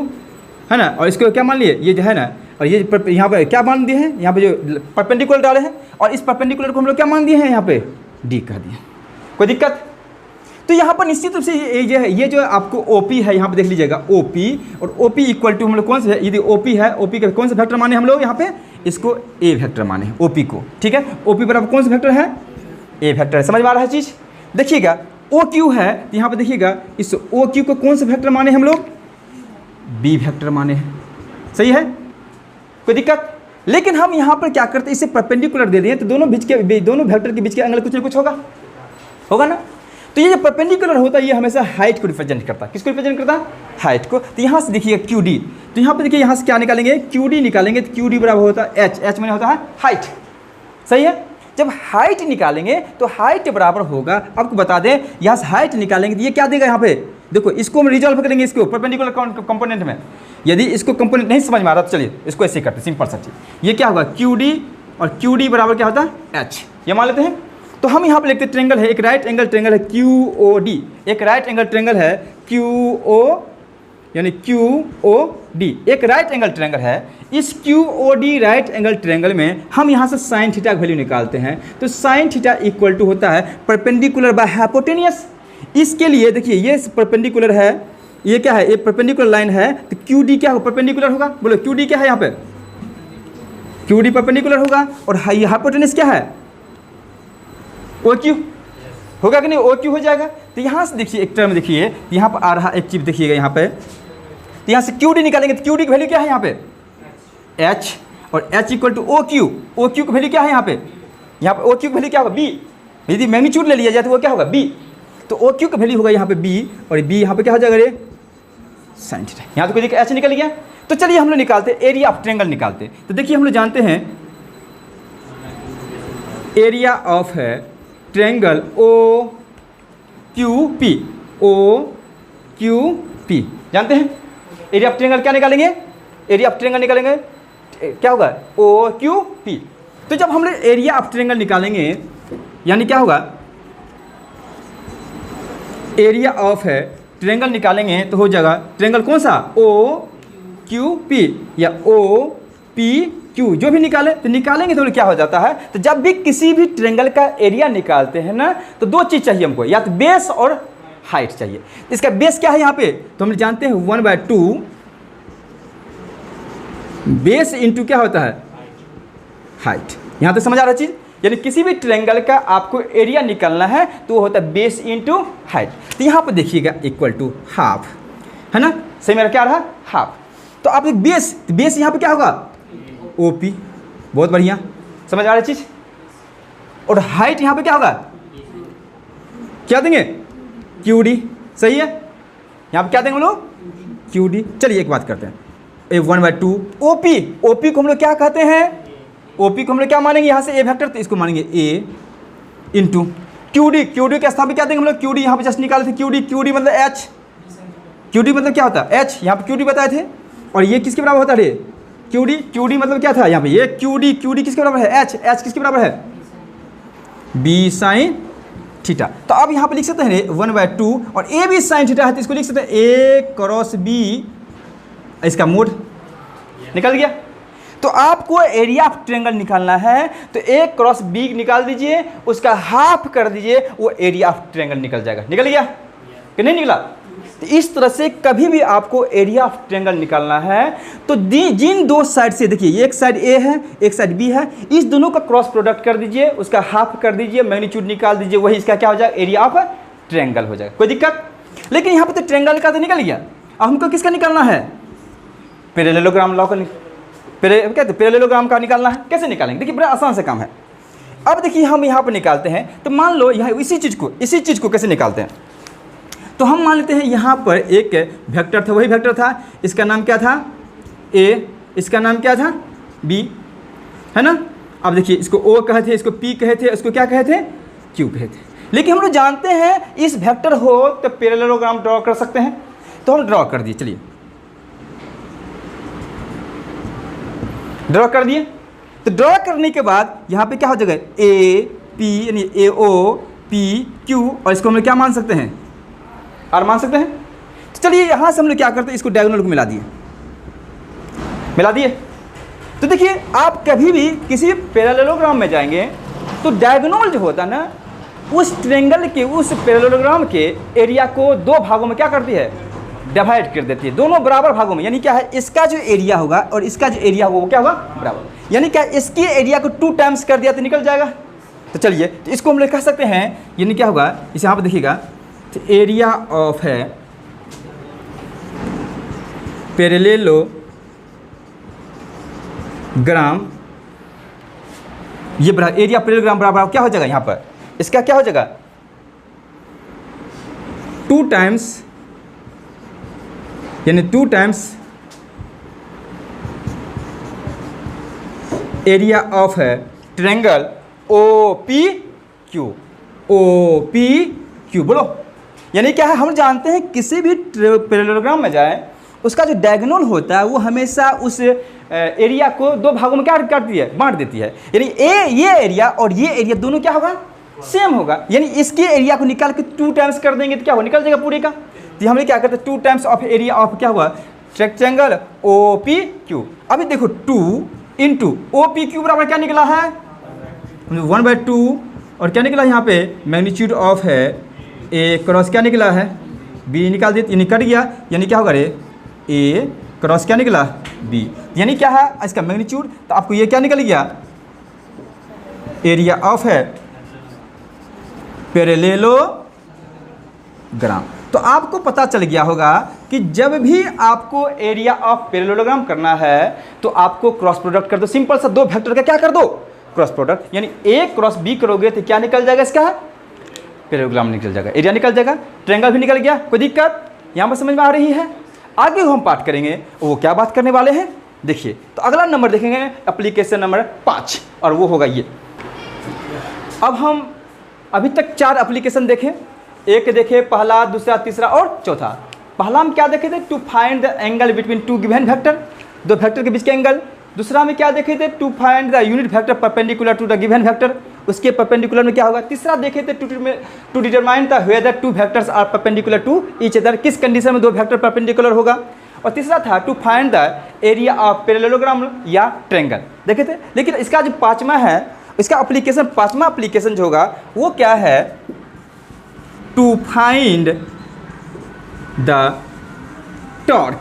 है ना, और इसको क्या मान लिए ये जो है ना, और ये यहाँ पे क्या मान दिए हैं, यहाँ पे जो परपेंडिकुलर डाले हैं, और इस परपेंडिकुलर को हम लोग क्या मान दिए हैं, यहाँ पे डी कर दिए। कोई दिक्कत? तो यहाँ पर निश्चित रूप से ये जो आपको ओपी है, यहाँ पे देख लीजिएगा ओपी, और ओपी इक्वल टू हम लोग कौन से है, यदि ओपी है, ओपी का कौन सा वेक्टर माने हम लोग यहाँ पे, इसको ए वेक्टर माने ओपी को। ठीक है, ओपी बराबर कौन सा वेक्टर है, ए वेक्टर है। समझ में आ रहा है चीज़? देखिएगा ओ क्यू है, तो यहाँ पे देखिएगा इस ओ क्यू को कौन सा वेक्टर माने हम लोग, बी वेक्टर माने हैं। सही है, कोई दिक्कत? लेकिन हम यहाँ पर क्या करते हैं, इसे परपेंडिकुलर दे दिए, तो दोनों वेक्टर के बीच के एंगल कुछ ना कुछ होगा ना। तो ये जो परपेंडिकुलर होता है ये हमेशा हाइट को रिप्रेजेंट करता है। किसको रिप्रेजेंट करता है? हाइट को। तो यहाँ से देखिए क्यू डी, तो यहाँ पे देखिए यहाँ से क्या निकालेंगे, क्यू डी निकालेंगे, तो क्यू डी बराबर होता है एच, एच मैंने होता है हाइट। सही है, जब हाइट निकालेंगे तो हाइट बराबर होगा, आपको बता दें यहाँ से हाइट निकालेंगे तो ये क्या देगा, यहाँ पे देखो, इसको हम रिजॉल्व करेंगे, इसको परपेंडिकुलर कंपोनेंट में। यदि इसको कंपोनेंट नहीं समझ में आ रहा तो चलिए इसको ऐसे करते, सिंपल सा चीज़। ये क्या होगा, क्यू डी, और क्यू डी बराबर क्या होता है एच, ये मान लेते हैं। तो हम यहाँ पे लिखते हैं ट्रायंगल है, एक राइट एंगल ट्रायंगल है क्यू ओ डी, एक राइट एंगल ट्रायंगल है क्यू ओ, यानी क्यू ओ डी, एक राइट एंगल ट्रायंगल है। इस क्यू ओ डी राइट एंगल ट्रायंगल में हम यहाँ से साइन थीटा का वैल्यू निकालते हैं। तो साइन थीटा इक्वल टू होता है परपेंडिकुलर बाय हाइपोटेनियस। इसके लिए देखिए ये परपेंडिकुलर है, ये क्या है, ये परपेंडिकुलर लाइन है, तो क्यू डी क्या होगा, परपेंडिकुलर होगा। बोलो क्यू डी क्या है, यहाँ पे क्यू डी परपेंडिकुलर होगा, और हाइपोटेनियस क्या है, ओ क्यू होगा कि नहीं, ओ क्यू हो जाएगा। तो यहाँ से देखिए एक टर्म देखिए, यहाँ पर आ रहा एक चीज देखिएगा यहाँ पे, तो यहाँ से क्यू डी निकालेंगे तो क्यू डी की वैल्यू क्या है यहाँ पे एच, और H equal to O Q, O Q की वैल्यू क्या है यहाँ पे ओ क्यू की वैल्यू क्या होगा बी, यदि मैग्नीट्यूड ले लिया जाए तो वो क्या होगा बी, तो ओ क्यू का वैल्यू होगा यहाँ पे बी, और बी यहाँ पे क्या हो जाएगा रे साइन थीटा। यहाँ तो कोई एच निकल गया। तो चलिए हम लोग निकालते हैं एरिया ऑफ ट्रायंगल निकालते। तो देखिए हम लोग जानते हैं एरिया ऑफ है triangle O Q P, O Q P जानते हैं। एरिया ऑफ ट्रायंगल क्या निकालेंगे, एरिया ऑफ ट्रायंगल निकालेंगे क्या होगा ओ क्यू पी। तो जब हम लोग एरिया ऑफ ट्रायंगल निकालेंगे यानी क्या होगा, एरिया ऑफ है ट्रायंगल निकालेंगे तो हो जाएगा ट्रायंगल कौन सा ओ क्यू पी या ओ पी क्यू, जो भी निकाले तो निकालेंगे तो क्या हो जाता है। तो जब भी किसी भी ट्रायंगल का एरिया निकालते हैं ना तो दो चीज़ चाहिए हमको, या तो बेस और हाइट चाहिए। इसका बेस क्या है यहाँ पे, तो हम जानते हैं 1/2 बेस इंटू क्या होता है हाइट। यहाँ तक समझ आ रहा चीज़, यानी किसी भी ट्रायंगल का आपको एरिया निकालना है तो वो होता है बेस इंटू हाइट। तो यहाँ पर देखिएगा इक्वल टू हाफ, है ना, सही मेरा क्या रहा हाफ। तो आप एक बेस यहाँ पे क्या होगा ओपी, बहुत बढ़िया समझ आ रहा चीज़। और हाइट यहाँ पे क्या होगा, क्या देंगे क्यू डी, सही है, यहाँ पे क्या देंगे हम लोग क्यू डी। चलिए एक बात करते हैं, 1/2 ओपी, ओपी को हम लोग क्या कहते हैं, ओपी को हम लोग क्या मानेंगे यहाँ से ए वेक्टर, तो इसको मानेंगे a into q d, q d के स्थान पे क्या देंगे हम लोग, क्यू डी यहाँ पे जस्ट निकाले थे क्यू डी, क्यू डी मतलब एच, क्यू डी मतलब क्या होता है एच, यहाँ पे क्यू डी बताए थे। और ये किसके बराबर होता है रे क्यू डी, क्यू डी मतलब क्या था यहाँ पे ये क्यू डी, क्यू डी किसके बराबर है एच, एच किसके बराबर है बी साइन थीटा। तो अब यहाँ पे लिख सकते हैं 1/2 और ए भी साइन थीटा है तो इसको लिख सकते हैं ए क्रॉस बी, इसका मोड निकल गया। तो आपको एरिया ऑफ ट्रायंगल निकालना है तो ए क्रॉस बी निकाल दीजिए, उसका हाफ कर दीजिए, वो एरिया ऑफ ट्रायंगल निकल जाएगा। निकल गया कि नहीं निकला। तो इस तरह से कभी भी आपको एरिया ऑफ ट्रायंगल निकालना है तो जिन दो साइड से देखिए एक साइड ए है एक साइड बी है, इस दोनों का क्रॉस प्रोडक्ट कर दीजिए, उसका हाफ कर दीजिए, मैग्नीट्यूड निकाल दीजिए, वही इसका क्या हो जाएगा एरिया ऑफ ट्रायंगल हो जाएगा। कोई दिक्कत। लेकिन यहाँ पे तो ट्रायंगल का तो निकल गया, अब हमको किसका निकालना है पैरेललोग्राम लॉ का, पैरेललोग्राम का निकालना है। कैसे निकालेंगे, देखिए बड़ा आसान से काम है। अब देखिए हम यहाँ पर निकालते हैं तो मान लो यहाँ इसी चीज़ को कैसे निकालते हैं। तो हम मान लेते हैं यहाँ पर एक वेक्टर था, वही वेक्टर था, इसका नाम क्या था ए, इसका नाम क्या था बी, है ना। अब देखिए इसको ओ कहे थे, इसको पी कहे थे, इसको क्या कहे थे क्यू कहे थे। लेकिन हम लोग जानते हैं इस वेक्टर हो तो पैरेललोग्राम ड्रॉ कर सकते हैं, तो हम ड्रॉ कर दिए। चलिए ड्रॉ कर दिए। तो ड्रॉ करने के बाद यहाँ पे क्या हो जाएगा ए पी यानी ए ओ पी क्यू, और इसको हम लोग क्या मान सकते हैं आर मान सकते हैं। तो चलिए यहाँ से हम लोग क्या करते हैं, इसको डायगोनल को मिला दिए। तो देखिए आप कभी भी किसी पैरेललोग्राम में जाएंगे तो डायगोनल जो होता है ना, उस ट्रायंगल के उस पैरेललोग्राम के एरिया को दो भागों में क्या करती है डिवाइड कर देती है, दोनों बराबर भागों में। यानी क्या है, इसका जो एरिया होगा और इसका जो एरिया होगा वो क्या होगा बराबर। यानी क्या, इसकी एरिया को 2 टाइम्स कर दिया तो निकल जाएगा। तो चलिए तो इसको हम लोग कह सकते हैं, यानी क्या होगा, इसे यहाँ पर देखिएगा, तो एरिया ऑफ है पैरेललोग्राम, ये एरिया पैरेललोग्राम बराबर क्या हो जाएगा, यहाँ पर इसका क्या हो जाएगा 2 टाइम्स, यानी 2 टाइम्स एरिया ऑफ है triangle O P Q, O P Q. बोलो यानी क्या है, हम जानते हैं किसी भी पैरेललोग्राम में जाए उसका जो डायगोनल होता है वो हमेशा उस एरिया को 2 भागों में क्या करती है, बांट देती है। यानी ये एरिया और ये एरिया दोनों क्या होगा सेम होगा। यानी इसके एरिया को निकाल के 2 टाइम्स कर देंगे तो क्या होगा, निकल जाएगा पूरे का। तो हम क्या करते हैं 2 टाइम्स ऑफ एरिया ऑफ क्या हुआ ट्रायंगल ओ पी क्यू। अभी देखो 2 इंटू ओ पी क्यू बराबर क्या निकला है 1/2, और क्या निकला यहाँ पे मैग्नीट्यूड ऑफ है ए क्रॉस क्या निकला है बी, निकाल दिए, यानी कट गया। यानी क्या होगा रे ए क्रॉस क्या निकला बी, यानी क्या है इसका मैग्नीट्यूड। तो आपको ये क्या निकल गया एरिया ऑफ है पैरेललोग्राम। तो आपको पता चल गया होगा कि जब भी आपको एरिया ऑफ पैरेललोग्राम करना है तो आपको क्रॉस प्रोडक्ट कर दो, सिंपल सा 2 वेक्टर का क्या कर दो क्रॉस प्रोडक्ट, यानी ए क्रॉस बी करोगे तो क्या निकल जाएगा इसका पैरेललोग्राम निकल जाएगा, एरिया निकल जाएगा, ट्रायंगल भी निकल गया। कोई दिक्कत यहाँ पर समझ में आ रही है। आगे हम पाठ करेंगे वो क्या बात करने वाले हैं देखिए। तो अगला नंबर देखेंगे एप्लीकेशन नंबर 5, और वो होगा ये। अब हम अभी तक 4 एप्लीकेशन देखें, एक देखे पहला, दूसरा, तीसरा और चौथा। पहला हम क्या देखे थे, to find the angle between 2 given vector, 2 vector के बीच के एंगल। दूसरा में क्या देखे थे, to find the unit vector perpendicular to the given vector, उसके परपेंडिकुलर में क्या होगा। तीसरा देखे थे to determine the whether 2 vectors are perpendicular to each other, किस कंडीशन में 2 वेक्टर परपेंडिकुलर होगा। और तीसरा था to find the area of parallelogram या ट्रायंगल देखे थे। लेकिन इसका जो 5वां है, इसका एप्लीकेशन 5वां एप्लीकेशन जो होगा वो क्या है, टू फाइंड द टॉर्क।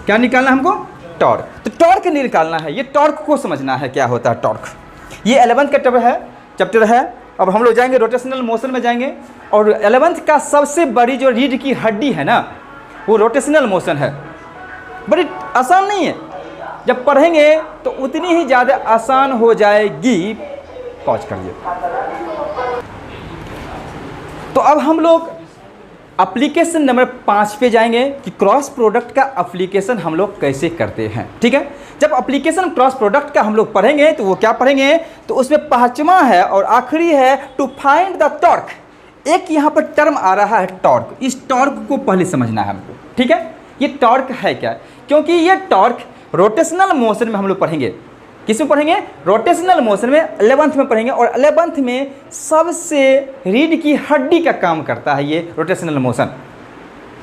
क्या निकालना हमको टॉर्क। तो टॉर्क निकालना है, ये टॉर्क को समझना है क्या होता है टॉर्क। ये 11th का चैप्टर है। अब हम लोग जाएंगे रोटेशनल मोशन में जाएंगे, और 11th का सबसे बड़ी जो रीढ़ की हड्डी है ना वो रोटेशनल मोशन है। बड़ी आसान नहीं है, जब पढ़ेंगे तो उतनी ही ज़्यादा आसान हो जाएगी। पॉज कर दिए। तो अब हम लोग एप्लीकेशन नंबर 5 पे जाएंगे कि क्रॉस प्रोडक्ट का एप्लीकेशन हम लोग कैसे करते हैं। ठीक है, जब एप्लीकेशन क्रॉस प्रोडक्ट का हम लोग पढ़ेंगे तो वो क्या पढ़ेंगे, तो उसमें 5वां है और आखिरी है टू फाइंड द टॉर्क। एक यहाँ पर टर्म आ रहा है टॉर्क, इस टॉर्क को पहले समझना है हमको। ठीक है, ये टॉर्क है क्या, क्योंकि ये टॉर्क रोटेशनल मोशन में हम लोग पढ़ेंगे। किस में पढ़ेंगे, रोटेशनल मोशन में 11th में पढ़ेंगे, और 11th में सबसे रीढ़ की हड्डी का काम करता है ये रोटेशनल मोशन।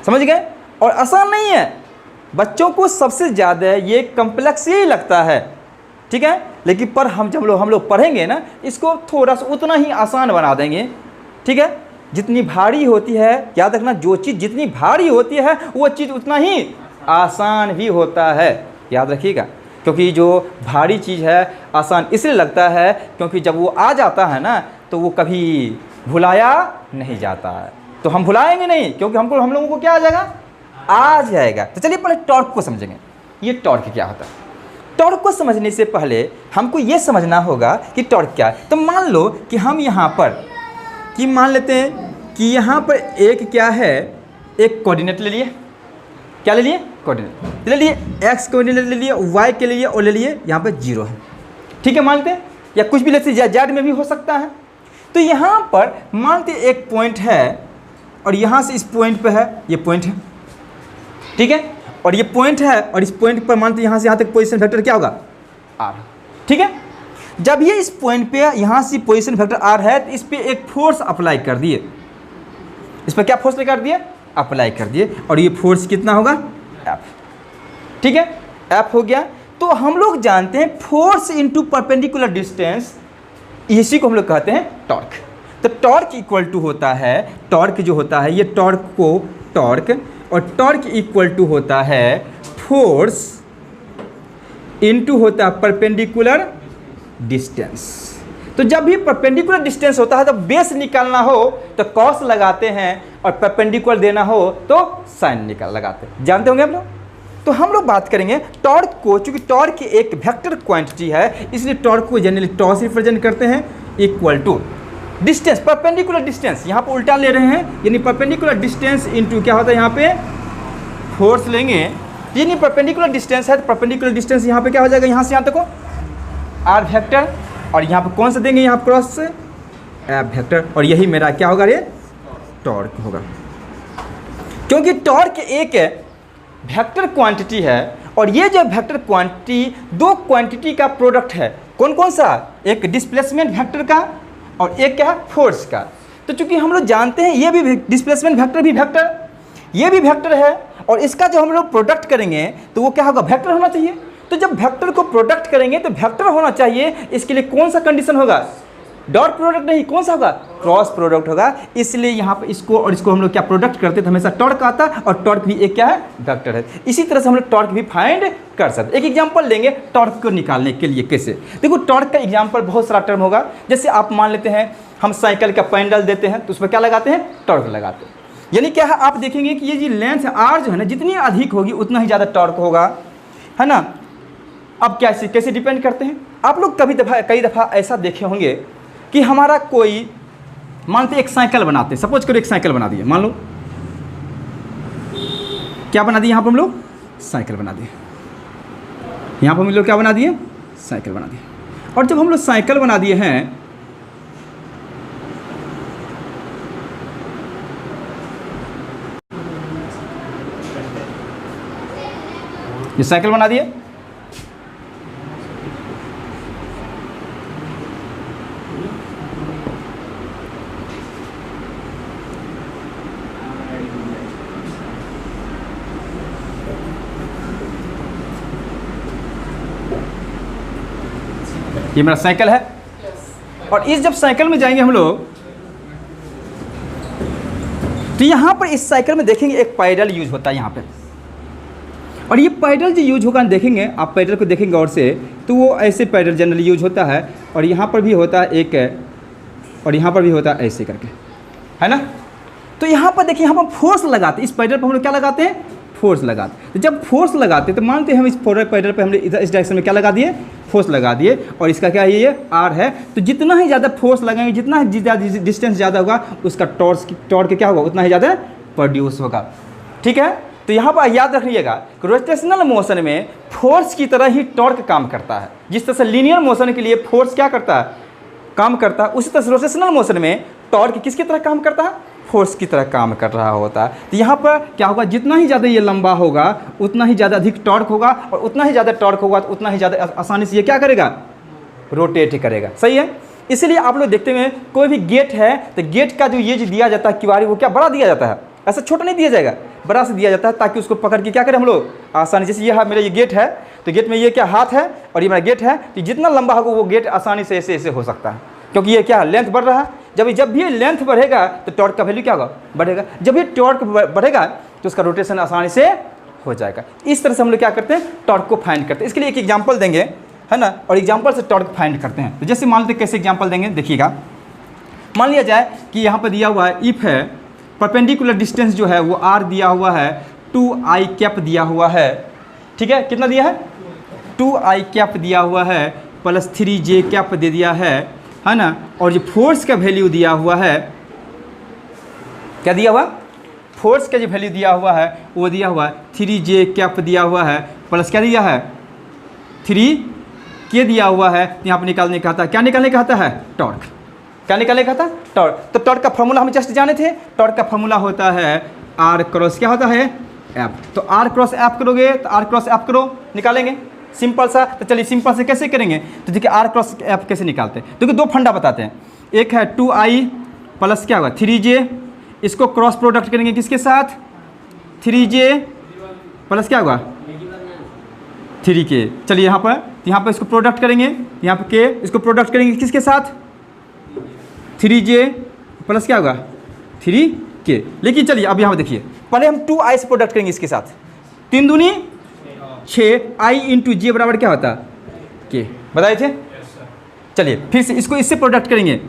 समझ गए, और आसान नहीं है, बच्चों को सबसे ज़्यादा ये कॉम्प्लेक्स ही लगता है। ठीक है, लेकिन पर हम लोग पढ़ेंगे ना इसको थोड़ा सा उतना ही आसान बना देंगे। ठीक है, जितनी भारी होती है याद रखना, जो चीज़ जितनी भारी होती है वो चीज़ उतना ही आसान भी होता है, याद रखिएगा। क्योंकि जो भारी चीज़ है आसान इसलिए लगता है क्योंकि जब वो आ जाता है ना तो वो कभी भुलाया नहीं जाता है। तो हम भुलाएंगे नहीं, क्योंकि हम लोगों को क्या आ जाएगा, आ जाएगा। तो चलिए पहले टॉर्क को समझेंगे, ये टॉर्क क्या होता है। टॉर्क को समझने से पहले हमको ये समझना होगा कि टॉर्क क्या है। तो मान लो कि हम यहाँ पर कि मान लेते हैं कि यहाँ पर एक क्या है, एक कोऑर्डिनेट ले लिए, क्या ले लिए, कोऑर्डिनेट ले लिए, एक्स कोऑर्डिनेट ले लिए, वाई के लिए और ले लिए यहाँ पर 0 है, ठीक है मानते हैं, या कुछ भी लेते हैं, जेड में भी हो सकता है। तो यहाँ पर मानते एक पॉइंट है और यहाँ से इस पॉइंट पे है, ये पॉइंट है, ठीक है, और ये पॉइंट है और इस पॉइंट पर मानते यहाँ से यहाँ तक पोजीशन वेक्टर क्या होगा, r, ठीक है। जब ये इस पॉइंट पे यहाँ से पोजीशन वेक्टर r है तो इस पर एक फोर्स अप्लाई कर दिए, इस पर क्या फोर्स कर दिए, अप्लाई कर दिए, और ये फोर्स कितना होगा, F, ठीक है, F हो गया। तो हम लोग जानते हैं फोर्स इनटू परपेंडिकुलर डिस्टेंस, इसी को हम लोग कहते हैं टॉर्क। तो टॉर्क इक्वल टू होता है, टॉर्क जो होता है ये टॉर्क को टॉर्क, और टॉर्क इक्वल टू होता है फोर्स इनटू होता है परपेंडिकुलर डिस्टेंस। तो जब भी परपेंडिकुलर डिस्टेंस होता है तो बेस निकालना हो तो कॉस लगाते हैं, और परपेंडिकुलर देना हो तो साइन लगाते हैं, जानते होंगे आप लोग। तो हम लोग बात करेंगे टॉर्क को, चूंकि टॉर्क एक वेक्टर क्वांटिटी है इसलिए टॉर्क को जनरली टॉ से रिप्रेजेंट करते हैं, equal to distance, perpendicular distance, यहाँ पर उल्टा ले रहे हैं, यानी परपेंडिकुलर डिस्टेंस इनटू क्या होता है, यहाँ पे फोर्स लेंगे, यानी परपेंडिकुलर डिस्टेंस है तो परपेंडिकुलर डिस्टेंस यहाँ पे क्या हो जाएगा, यहाँ से यहाँ तक हो आर वेक्टर, और यहाँ पे कौन सा देंगे, यहाँ क्रॉस से एफ वेक्टर, और यही मेरा क्या होगा, ये टॉर्क होगा। क्योंकि टॉर्क एक वेक्टर क्वांटिटी है, और ये जो वेक्टर क्वांटिटी दो क्वांटिटी का प्रोडक्ट है, कौन कौन सा, एक डिस्प्लेसमेंट वेक्टर का और एक क्या है, फोर्स का। तो चूंकि हम लोग जानते हैं ये भी डिस्प्लेसमेंट वेक्टर भी वेक्टर, ये भी वेक्टर है, और इसका जो हम लोग प्रोडक्ट करेंगे तो वो क्या होगा, वेक्टर होना चाहिए। तो जब वेक्टर को प्रोडक्ट करेंगे तो वेक्टर होना चाहिए, इसके लिए कौन सा कंडीशन होगा, डॉट प्रोडक्ट नहीं, कौन सा होगा, क्रॉस प्रोडक्ट होगा। इसलिए यहाँ पर इसको और इसको हम लोग क्या प्रोडक्ट करते तो हमेशा टॉर्क आता, और टॉर्क भी एक क्या है, वेक्टर है। इसी तरह से हम लोग टॉर्क भी फाइंड कर सकते। एक एग्जांपल लेंगे टॉर्क को निकालने के लिए, कैसे, देखो टॉर्क का एग्जांपल बहुत सारा टर्म होगा। जैसे आप मान लेते हैं हम साइकिल का पैडल देते हैं तो उसमें क्या लगाते हैं, टॉर्क लगाते हैं। यानी क्या है, आप देखेंगे कि ये जो लेंथ आर जो है ना, जितनी अधिक होगी उतना ही ज़्यादा टॉर्क होगा, है ना। अब कैसे कैसे डिपेंड करते हैं, आप लोग कई दफ़ा ऐसा देखे होंगे कि हमारा कोई मानते एक साइकिल बनाते हैं, सपोज करो एक साइकिल बना दिए, मान लो क्या बना दिए, यहाँ पर हम लोग साइकिल बना दिए, यहाँ पर हम लोग क्या बना दिए, साइकिल बना दिए। और जब हम लोग साइकिल बना दिए हैं ये साइकिल बना दिए, ये मेरा साइकिल है। और इस जब साइकिल में जाएंगे हम लोग तो यहाँ पर इस साइकिल में देखेंगे एक पैडल यूज होता है यहाँ पे, और ये पैडल जो यूज होगा देखेंगे, आप पैडल को देखेंगे और से तो वो ऐसे पैडल जनरली यूज होता है, और यहाँ पर भी होता है एक, और यहाँ पर भी होता है ऐसे करके, है ना। तो यहाँ पर देखिए, यहाँ पर फोर्स लगाते, इस पैडल पर हम लोग क्या लगाते हैं, फोर्स लगाते। तो जब फोर्स लगाते तो मानते हैं हम इस पैडल पर हमने इधर इस डायरेक्शन में क्या लगा दिए, फोर्स लगा दिए, और इसका क्या है, ये आर है। तो जितना ही ज़्यादा फोर्स लगाएंगे, जितना ही ज़्यादा डिस्टेंस ज़्यादा होगा उसका टॉर्क क्या होगा, उतना ही ज़्यादा प्रोड्यूस होगा, ठीक है। तो यहाँ पर याद रखिएगा रोटेशनल मोशन में फोर्स की तरह ही टॉर्क काम करता है। जिस तरह से लीनियर मोशन के लिए फोर्स क्या करता है, काम करता है, उसी तरह से रोटेशनल मोशन में टॉर्क किसकी तरह काम करता है, फोर्स की तरह काम कर रहा होता है। तो यहाँ पर क्या होगा, जितना ही ज़्यादा ये लंबा होगा उतना ही ज़्यादा अधिक टॉर्क होगा, और उतना ही ज़्यादा टॉर्क होगा तो उतना ही ज़्यादा आसानी से ये क्या करेगा, रोटेट करेगा, सही है। इसलिए आप लोग देखते हैं कोई भी गेट है तो गेट का जो ये जो दिया जाता है किवाड़ी, वो क्या बड़ा दिया जाता है, ऐसा छोटा नहीं दिया जाएगा, बड़ा से दिया जाता है, ताकि उसको पकड़ के क्या करें हम लोग आसानी। जैसे ये मेरा ये गेट है तो गेट में ये क्या हाथ है और ये मेरा गेट है, तो जितना लंबा होगा वो गेट आसानी से ऐसे ऐसे हो सकता है, क्योंकि ये क्या लेंथ बढ़ रहा है। जब भी लेंथ बढ़ेगा तो टॉर्क का वैल्यू क्या होगा, बढ़ेगा। जब ये टॉर्क बढ़ेगा तो उसका रोटेशन आसानी से हो जाएगा। इस तरह से हम लोग क्या करते हैं, टॉर्क को फाइंड करते हैं। इसके लिए एक एग्जांपल देंगे, है ना, और एग्जांपल से टॉर्क फाइंड करते हैं। तो जैसे मान लेते कैसे एग्जांपल देंगे, देखिएगा। मान लिया जाए कि यहाँ पर दिया हुआ है इफ है परपेंडिकुलर डिस्टेंस जो है वो आर दिया हुआ है, 2i कैप दिया हुआ है, ठीक है, कितना दिया है, 2i कैप दिया हुआ है, प्लस 3j कैप दे दिया है ना। और जो फोर्स का वैल्यू दिया हुआ है क्या दिया हुआ, फोर्स का जो वैल्यू दिया हुआ है वो दिया हुआ है 3J कैप दिया हुआ है, प्लस क्या दिया है 3K दिया हुआ है। यहाँ पर निकालने का था, क्या निकालने का आता है, टॉर्क। क्या निकालने का था, टॉर्क। तो टॉर्क का फॉर्मूला हम जस्ट जाने थे, टॉर्क का फॉर्मूला होता है R क्रॉस क्या होता है, F। तो R क्रॉस F करोगे तो R क्रॉस F करो, निकालेंगे सिंपल सा। तो चलिए सिंपल से कैसे करेंगे, तो देखिए R क्रॉस F कैसे निकालते हैं। देखिए दो फंडा बताते हैं, एक है 2I प्लस क्या होगा 3J, इसको क्रॉस प्रोडक्ट करेंगे किसके साथ, 3J प्लस क्या होगा 3K। चलिए यहाँ पर इसको प्रोडक्ट करेंगे, यहाँ पर K, इसको प्रोडक्ट करेंगे किसके साथ 3J प्लस क्या होगा 3K। लेकिन चलिए अब यहाँ पर देखिए, पहले हम 2I से प्रोडक्ट करेंगे इसके साथ, 3 दूनी 6, I इंटू J बराबर क्या होता K, बताए थे। चलिए फिर से इसको इससे प्रोडक्ट करेंगे,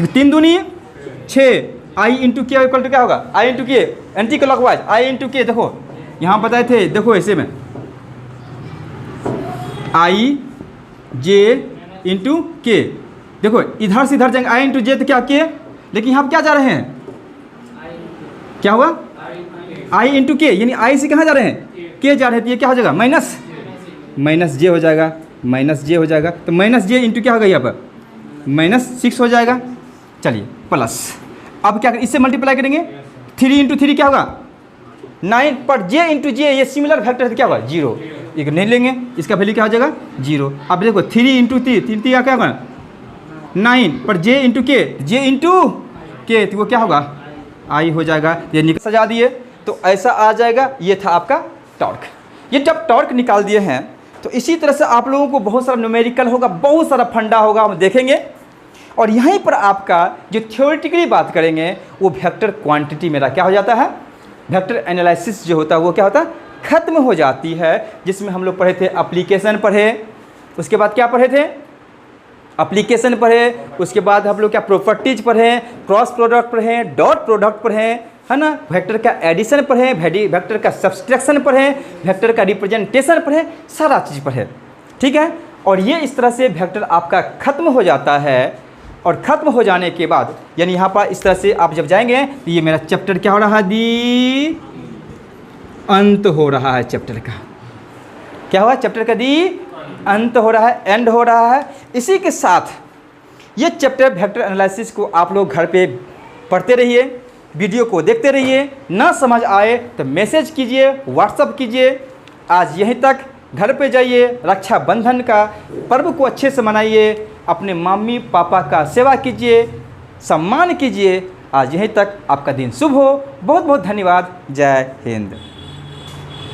3 दूनी 6, I into K equal to क्या होगा, I into K, anti clockwise I into K। देखो यहाँ बताए थे, देखो ऐसे में I J इंटू K, देखो इधर से इधर जाएंगे I इंटू J तो क्या K, लेकिन यहाँ क्या जा रहे हैं, क्या हुआ I इंटू K, यानी I से कहाँ जा रहे हैं, K जा रहे हैं, तो ये क्या हो जाएगा माइनस J हो जाएगा, माइनस J हो जाएगा। तो माइनस J इंटू क्या होगा यहाँ पर -6 हो जाएगा। चलिए प्लस, अब क्या इससे मल्टीप्लाई करेंगे, 3 इंटू 3 क्या होगा 9, पर J इंटू J ये सिमिलर फैक्टर है तो क्या होगा 0, एक नहीं लेंगे, इसका वैल्यू क्या हो जाएगा 0। अब देखो 3 इंटू 3 क्या होगा 9, पर J इंटू K तो वो क्या होगा I हो जाएगा। ये निकल सजा दिए तो ऐसा आ जाएगा। ये था आपका टॉर्क। ये जब टॉर्क निकाल दिए हैं तो इसी तरह से आप लोगों को बहुत सारा न्यूमेरिकल होगा, बहुत सारा फंडा होगा, हम देखेंगे। और यहीं पर आपका जो थ्योरेटिकली बात करेंगे वो वेक्टर क्वांटिटी मेरा क्या हो जाता है, वेक्टर एनालिसिस जो होता है वो क्या होता है ख़त्म हो जाती है। जिसमें हम लोग पढ़े थे एप्लीकेशन पढ़े, उसके बाद क्या पढ़े थे एप्लीकेशन पढ़े, उसके बाद हम लोग क्या प्रॉपर्टीज पढ़े, क्रॉस प्रोडक्ट पढ़े, डॉट प्रोडक्ट पढ़े, है ना, वेक्टर का एडिशन पढ़े, वेक्टर का सब्सट्रैक्शन पढ़े, वेक्टर का रिप्रेजेंटेशन पढ़े, सारा चीज़ पढ़े, ठीक है। और ये इस तरह से वेक्टर आपका ख़त्म हो जाता है। और ख़त्म हो जाने के बाद यानी यहाँ पर इस तरह से आप जब जाएंगे तो ये मेरा चैप्टर क्या हो रहा है, दी अंत हो रहा है चैप्टर का। क्या हुआ, चैप्टर का दी अंत हो रहा है, एंड हो रहा है। इसी के साथ ये चैप्टर वेक्टर एनालिसिस को आप लोग घर पे पढ़ते रहिए, वीडियो को देखते रहिए। ना समझ आए तो मैसेज कीजिए, व्हाट्सअप कीजिए। आज यहीं तक, घर पे जाइए, रक्षाबंधन का पर्व को अच्छे से मनाइए, अपने मम्मी पापा का सेवा कीजिए, सम्मान कीजिए। आज यहीं तक, आपका दिन शुभ हो। बहुत बहुत धन्यवाद। जय हिंद।